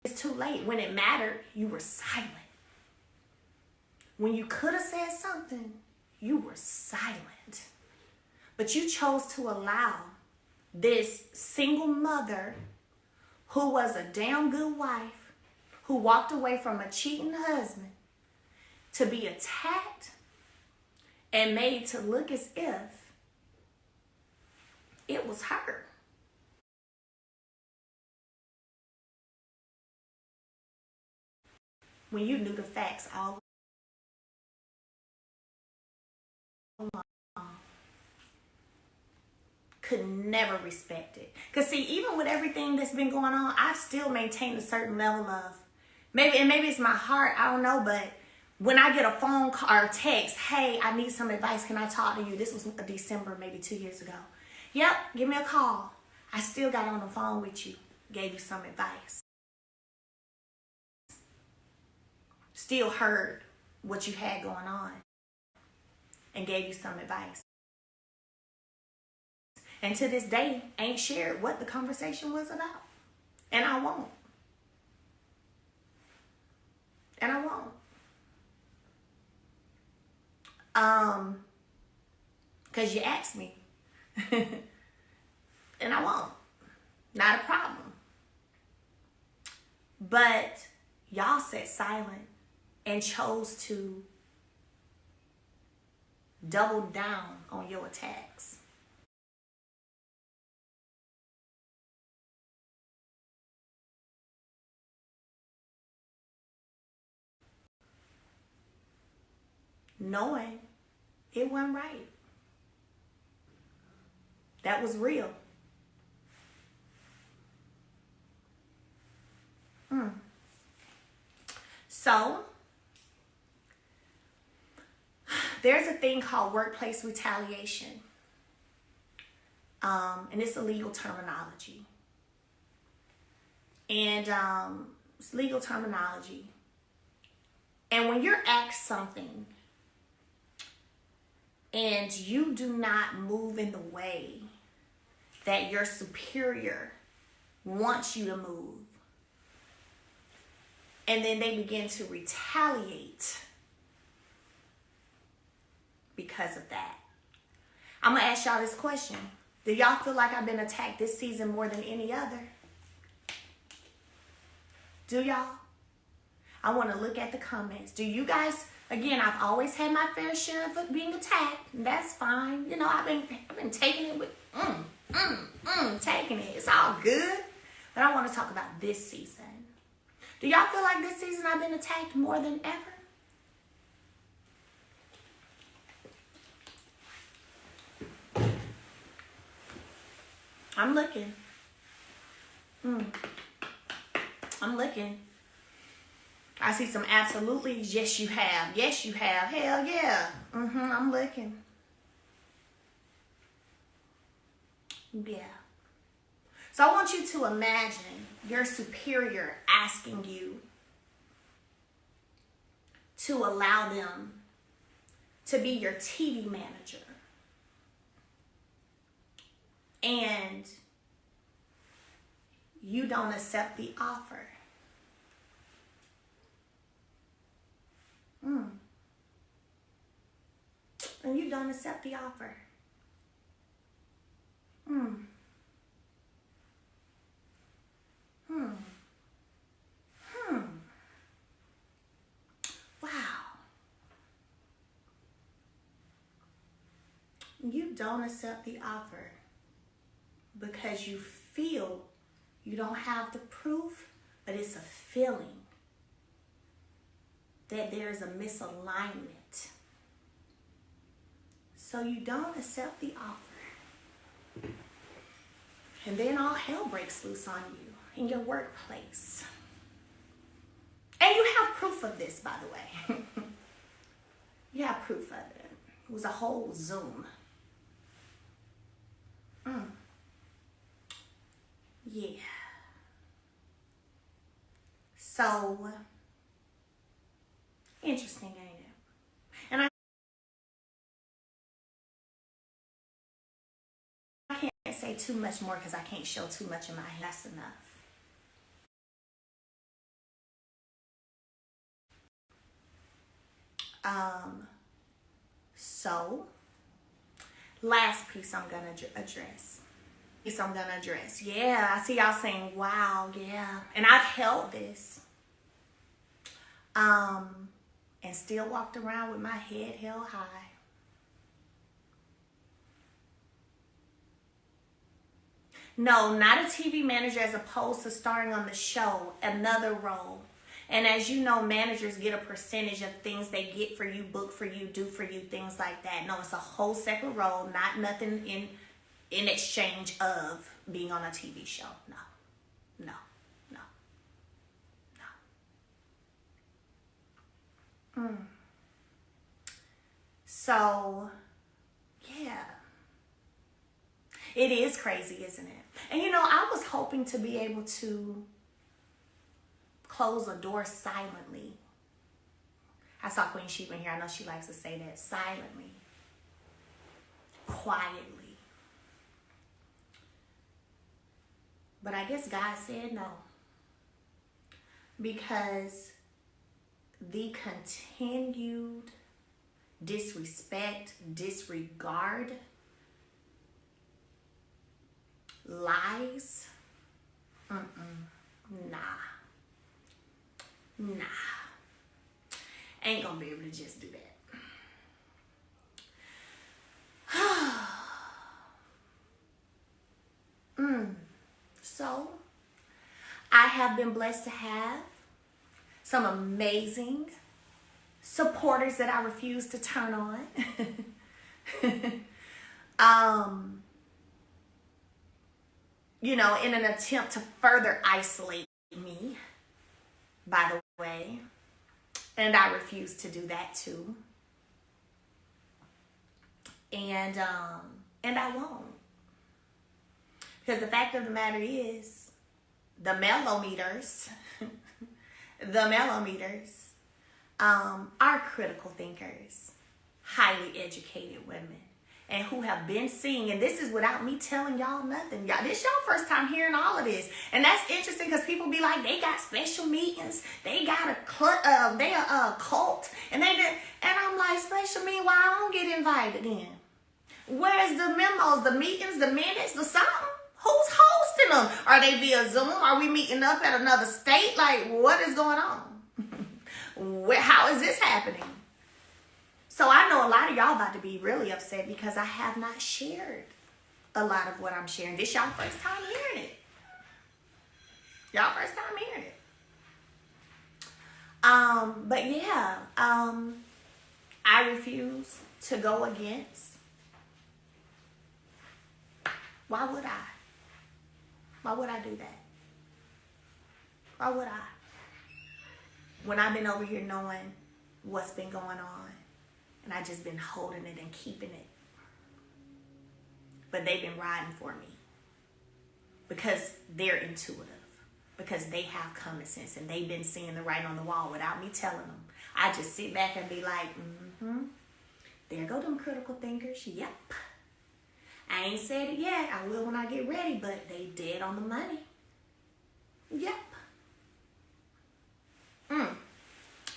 it's too late. When it mattered, you were silent. When you could have said something, you were silent. But you chose to allow this single mother who was a damn good wife, who walked away from a cheating husband, to be attacked and made to look as if it was her. When you knew the facts all along, could never respect it. Because see, even with everything that's been going on, I've still maintained a certain level of, maybe it's my heart, I don't know, but when I get a phone call or text, hey, I need some advice, can I talk to you? This was December, maybe 2 years ago. Yep, give me a call. I still got on the phone with you, gave you some advice. Still heard what you had going on and gave you some advice. And to this day, ain't shared what the conversation was about. And I won't. And I won't. Because you asked me. And I won't. Not a problem. But y'all sat silent and chose to double down on your attacks. Knowing it wasn't right. That was real. So, there's a thing called workplace retaliation. And it's a legal terminology. And it's legal terminology. And when you're asked something and you do not move in the way that your superior wants you to move, and then they begin to retaliate because of that. I'm going to ask y'all this question. Do y'all feel like I've been attacked this season more than any other? Do y'all? I want to look at the comments. Do you guys, again, I've always had my fair share of being attacked. That's fine. You know, I've been taking it with, taking it. It's all good. But I want to talk about this season. Do y'all feel like this season I've been attacked more than ever? I'm looking. I'm looking. I see some absolutely's. Yes, you have. Yes, you have. Hell yeah. I'm looking. Yeah. So I want you to imagine your superior asking you to allow them to be your TV manager. And you don't accept the offer. And you don't accept the offer. Wow. You don't accept the offer because you feel you don't have the proof, but it's a feeling that there's a misalignment. So you don't accept the offer. And then all hell breaks loose on you in your workplace. And you have proof of this, by the way. You have proof of it. It was a whole Zoom. Yeah. So, interesting, ain't it? And I can't say too much more because I can't show too much of my. That's enough. So, last piece I'm going to address. Yeah, I see y'all saying, wow, yeah. And I've held this. And still walked around with my head held high. No, not a TV manager as opposed to starring on the show, another role. And as you know, managers get a percentage of things they get for you, book for you, do for you, things like that. No, it's a whole separate role, not nothing in exchange of being on a TV show. No. So, yeah. It is crazy, isn't it? And you know, I was hoping to be able to close a door silently. I saw Queen Sheba in here. I know she likes to say that. Silently. Quietly. But I guess God said no. Because the continued disrespect, disregard, lies, nah. Ain't gonna be able to just do that. So, I have been blessed to have some amazing supporters that I refuse to turn on. You know, in an attempt to further isolate me, by the way. And I refuse to do that too. And I won't. Because the fact of the matter is, the mellometers are critical thinkers, highly educated women, and who have been seeing, and this is without me telling y'all nothing. Y'all, this y'all first time hearing all of this. And that's interesting because people be like, they got special meetings, they got a cult, and and I'm like, special meeting, why I don't get invited in? Where's the memos, the meetings, the minutes, the something? Who's hosting them? Are they via Zoom? Are we meeting up at another state? Like, what is going on? How is this happening? So I know a lot of y'all about to be really upset because I have not shared a lot of what I'm sharing. This y'all first time hearing it. But yeah, I refuse to go against. Why would I? Why would I do that? Why would I? When I've been over here knowing what's been going on, and I just been holding it and keeping it. But they've been riding for me. Because they're intuitive. Because they have common sense. And they've been seeing the writing on the wall without me telling them. I just sit back and be like, there go them critical thinkers. Yep. I ain't said it yet. I will when I get ready. But they dead on the money. Yep.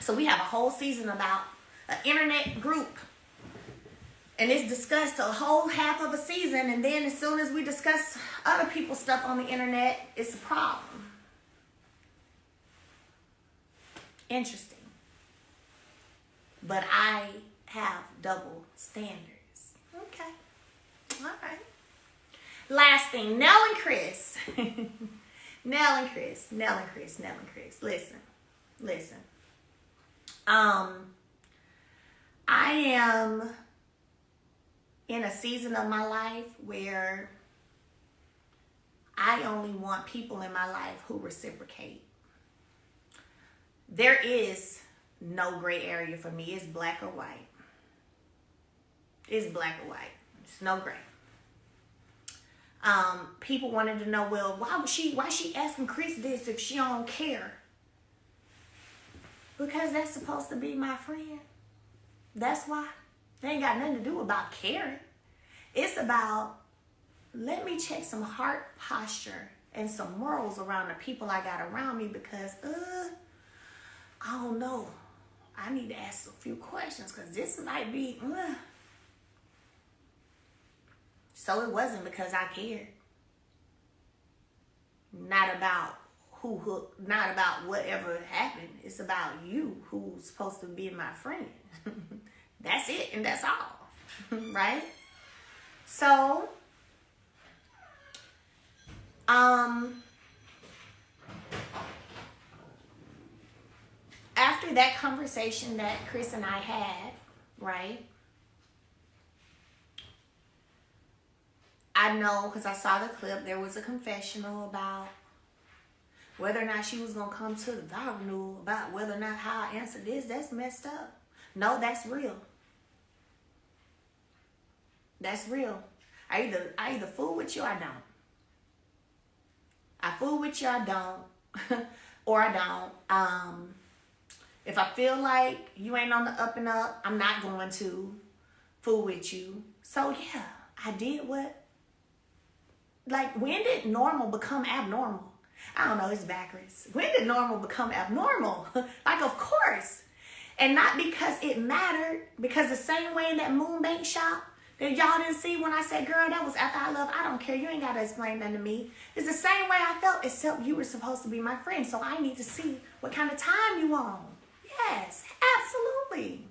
So we have a whole season about an internet group, and it's discussed a whole half of a season, and then as soon as we discuss other people's stuff on the internet, it's a problem. Interesting. But I have double standards. Okay. All right. Last thing, Nell and Chris. Nell and Chris. Listen. I am in a season of my life where I only want people in my life who reciprocate. There is no gray area for me. It's black or white. It's no gray. People wanted to know, well, why she asking Chris this if she don't care? Because that's supposed to be my friend. That's why. They ain't got nothing to do about caring. It's about, let me check some heart posture and some morals around the people I got around me because, I don't know. I need to ask a few questions because this might be. So it wasn't because I cared. Not about who hooked, not about whatever happened. It's about you who's supposed to be my friend. That's it, and that's all. Right? So, after that conversation that Chris and I had, right? I know because I saw the clip, there was a confessional about whether or not she was going to come to the vow renewal, about whether or not how I answered this. That's messed up. No, that's real. That's real. I either fool with you or I don't. I fool with you or I don't. Or I don't. If I feel like you ain't on the up and up, I'm not going to fool with you. So yeah, I did what? Like, when did normal become abnormal? I don't know, it's backwards. When did normal become abnormal? Like, of course. And not because it mattered, because the same way in that Moonbank shop that y'all didn't see when I said, girl, that was after I love, I don't care, you ain't got to explain nothing to me. It's the same way I felt, except you were supposed to be my friend, so I need to see what kind of time you on. Yes, absolutely.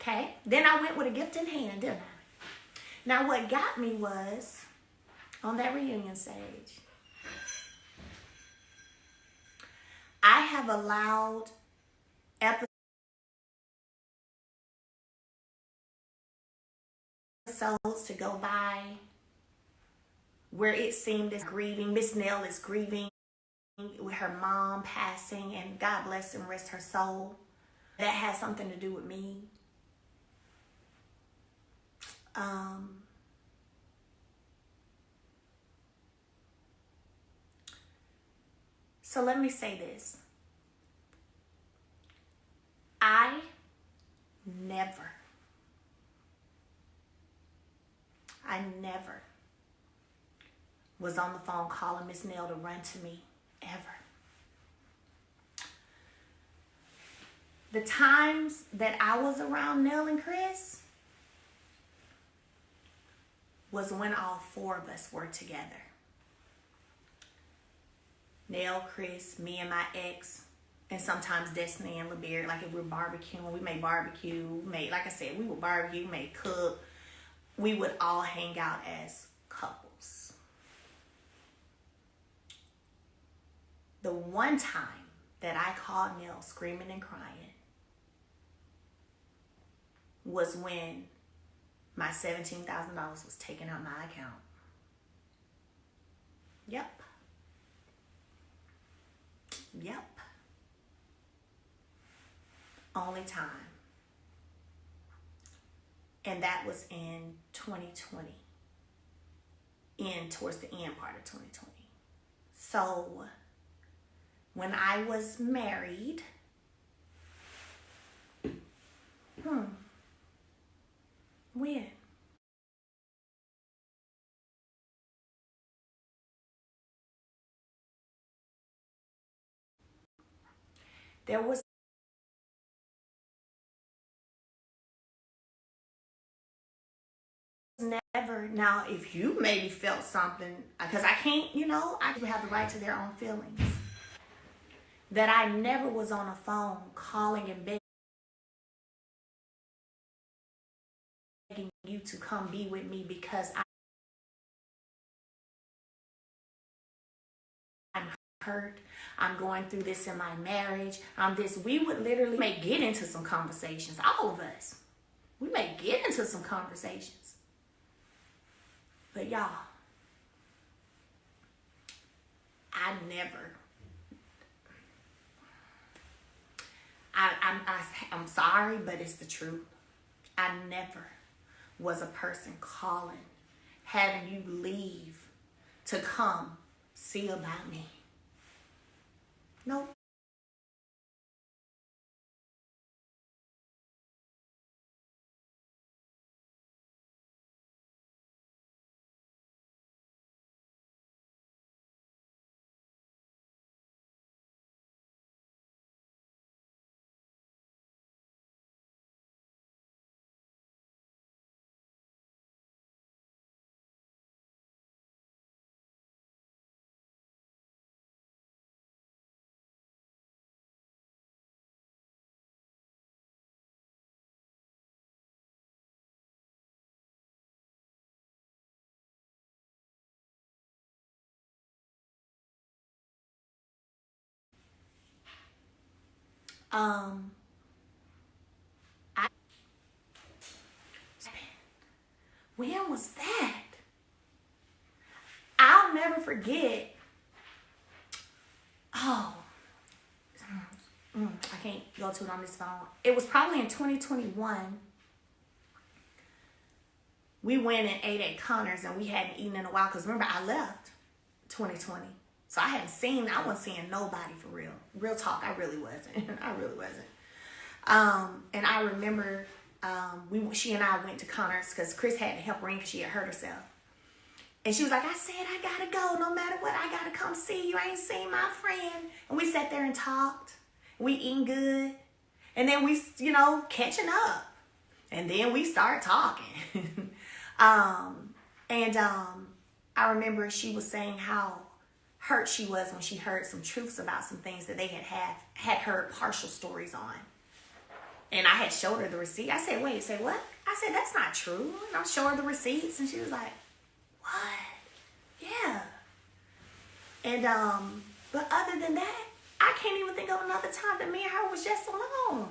Okay, then I went with a gift in hand, didn't I? Now, what got me was, on that reunion stage, I have allowed episodes to go by where it seemed as grieving. Miss Nell is grieving with her mom passing, and God bless and rest her soul. That has something to do with me. So let me say this. I never was on the phone calling Miss Nell to run to me, ever. The times that I was around Nell and Chris was when all four of us were together. Nell, Chris, me and my ex, and sometimes Destiny and LeBeard. Like, if we're barbecuing, we may barbecue, like I said, we would barbecue, may cook. We would all hang out as couples. The one time that I called Nell screaming and crying was when my $17,000 was taken out my account. Yep. Only time. And that was in 2020. Towards the end part of 2020. So, when I was married, when? There was never, now if you maybe felt something, because I can't, I have the right to their own feelings, that I never was on a phone calling and begging you to come be with me because I'm hurt, I'm going through this in my marriage, we would literally may get into some conversations, all of us. We may get into some conversations. But y'all, I'm sorry, but it's the truth. I never was a person calling, having you leave to come see about me. Nope. Um, I, when was that? I'll never forget. Oh, I can't go to it on this phone. It was probably in 2021. We went and ate at Connor's and we hadn't eaten in a while because remember I left 2020. So I wasn't seeing nobody for real. Real talk, I really wasn't. I really wasn't. And I remember she and I went to Connor's because Chris had to help her in because she had hurt herself. And she was like, I said, I gotta go no matter what. I gotta come see you. I ain't seen my friend. And we sat there and talked. We eating good. And then we, catching up. And then we start talking. I remember she was saying how hurt she was when she heard some truths about some things that they had heard partial stories on. And I had showed her the receipt. I said, wait, say what? I said, that's not true. And I showed her the receipts and she was like, what? Yeah. And, but other than that, I can't even think of another time that me and her was just alone.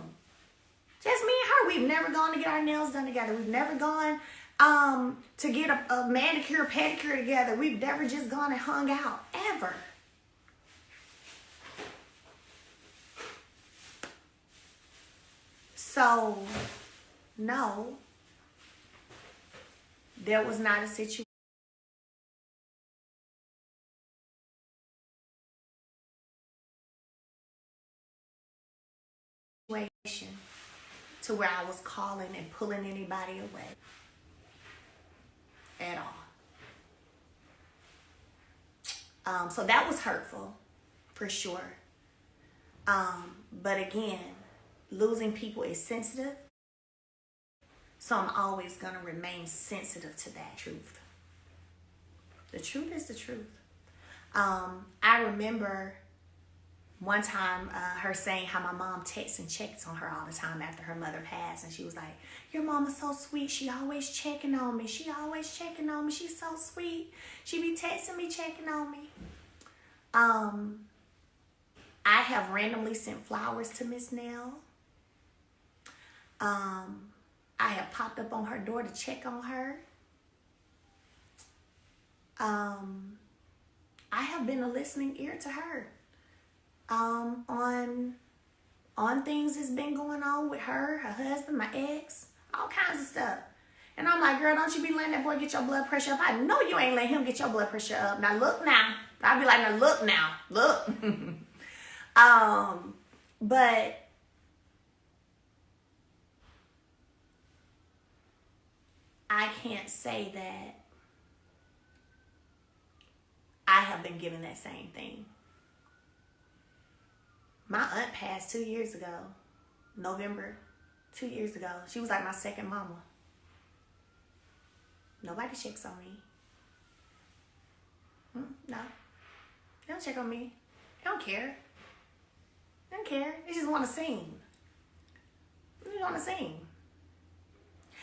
Just me and her. We've never gone to get our nails done together. We've never gone to get a manicure, pedicure together. We've never just gone and hung out, ever. So, no, there was not a situation to where I was calling and pulling anybody away at all. So that was hurtful, for sure. But again, losing people is sensitive. So I'm always going to remain sensitive to that truth. The truth is the truth. I remember one time her saying how my mom texts and checks on her all the time after her mother passed. And she was like, your mama's so sweet. She always checking on me. She always checking on me. She's so sweet. She be texting me, checking on me. I have randomly sent flowers to Miss Nell. I have popped up on her door to check on her. I have been a listening ear to her. On things that's been going on with her husband, my ex, all kinds of stuff. And I'm like, girl, don't you be letting that boy get your blood pressure up. I know you ain't letting him get your blood pressure up. Now look now. I'll be like, now look now. Look. But I can't say that I have been given that same thing. My aunt passed 2 years ago, November, 2 years ago. She was like my second mama. Nobody checks on me. No. They don't check on me. They don't care. They don't care. They just want to sing. They just want to sing.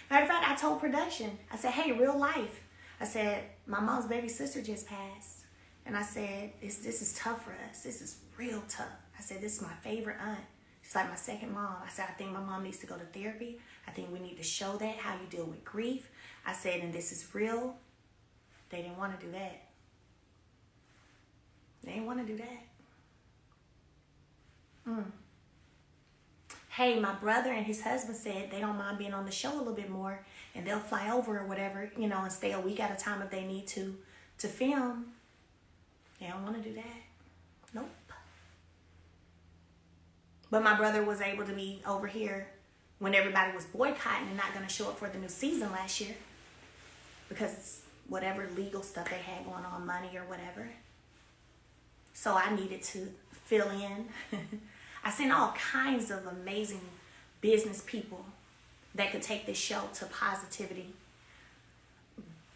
Matter of fact, I told production, I said, hey, real life. I said, my mom's baby sister just passed. And I said, this is tough for us. This is real tough. I said, this is my favorite aunt. She's like my second mom. I said, I think my mom needs to go to therapy. I think we need to show that, how you deal with grief. I said, and this is real. They didn't want to do that. They didn't want to do that. Hey, my brother and his husband said they don't mind being on the show a little bit more. And they'll fly over or whatever, and stay a week at a time if they need to film. They don't want to do that. Nope. But my brother was able to be over here when everybody was boycotting and not going to show up for the new season last year because whatever legal stuff they had going on, money or whatever. So I needed to fill in. I seen all kinds of amazing business people that could take this show to positivity.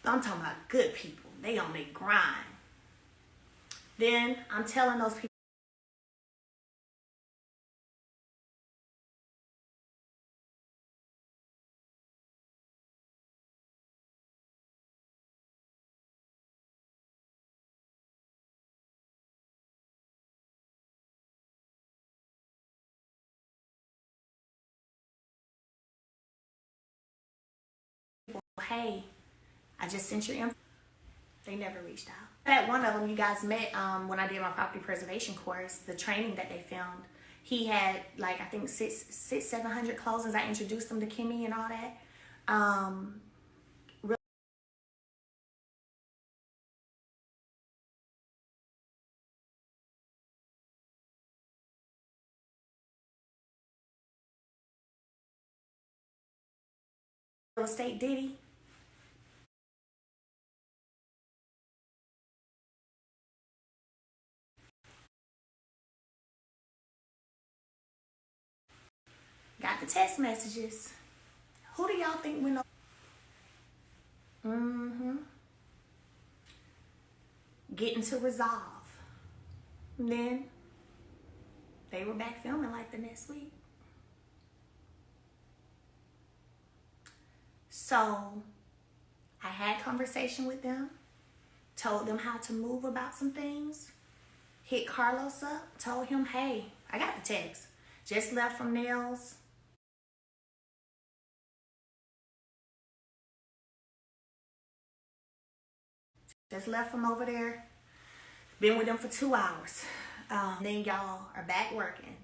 I'm talking about good people. They on their grind. Then I'm telling those people, hey, I just sent your info. They never reached out. That one of them you guys met when I did my property preservation course, the training that they filmed. He had like, I think 700 closings. I introduced them to Kimmi and all that. Real estate Diddy. Got the text messages. Who do y'all think went over? Getting to resolve. And then they were back filming like the next week. So I had conversation with them, told them how to move about some things, hit Carlos up, told him, hey, I got the text. Just left from Nell's. Just left from over there. Been with them for 2 hours. Then y'all are back working.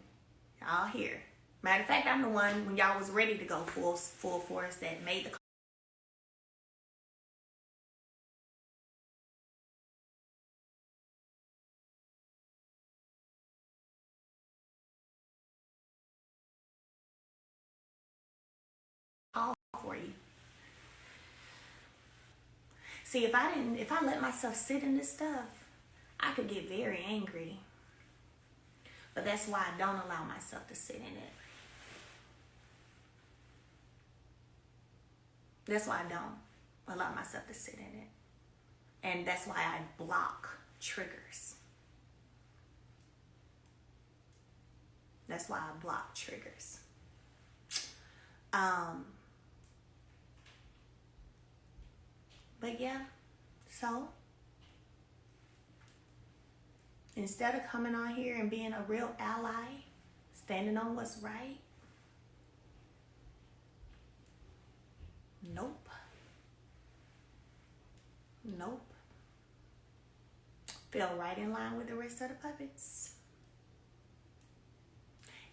Y'all here. Matter of fact, I'm the one when y'all was ready to go full force that made the call for you. See, if I let myself sit in this stuff, I could get very angry. But that's why I don't allow myself to sit in it. That's why I don't allow myself to sit in it. And that's why I block triggers. That's why I block triggers. But yeah, so instead of coming on here and being a real ally, standing on what's right, nope. Fell right in line with the rest of the puppets.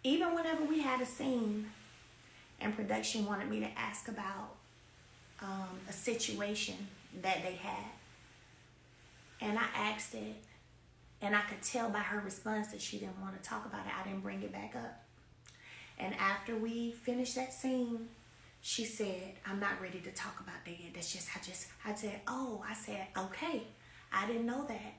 Even whenever we had a scene and production wanted me to ask about a situation that they had, and I asked it, and I could tell by her response that she didn't want to talk about it. I didn't bring it back up. And after we finished that scene, she said, I'm not ready to talk about that yet. That's just, I said, oh, I said, okay. I didn't know that.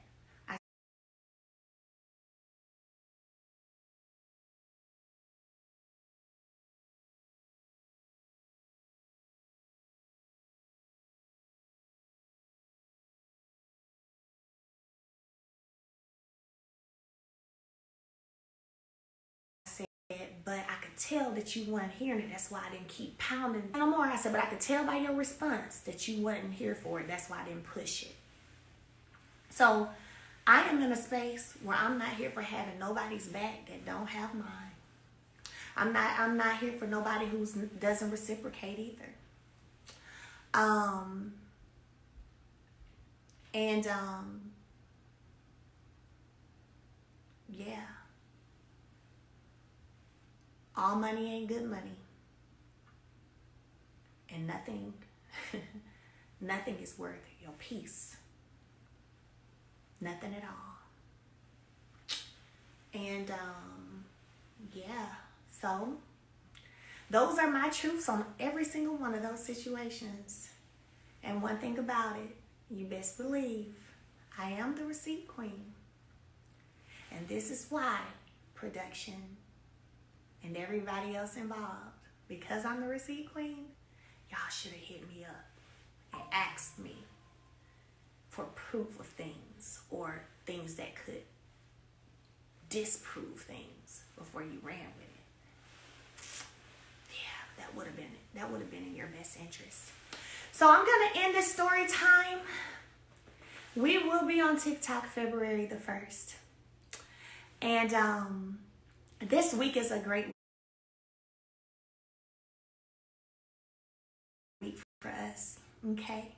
But I could tell that you weren't hearing it. That's why I didn't keep pounding no more. I said, but I could tell by your response that you wasn't here for it. That's why I didn't push it. So I am in a space where I'm not here for having nobody's back that don't have mine. I'm not here for nobody who doesn't reciprocate either. Yeah. All money ain't good money. And nothing is worth your peace. Nothing at all. And yeah, so those are my truths on every single one of those situations. And one thing about it, you best believe I am the receipt queen. And this is why production and everybody else involved, because I'm the receipt queen, y'all should have hit me up and asked me for proof of things or things that could disprove things before you ran with it. Yeah, that would have been in your best interest. So I'm gonna end this story time. We will be on TikTok February the 1st. And this week is a great week for us. Okay?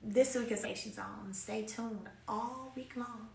This week is on. Stay tuned all week long.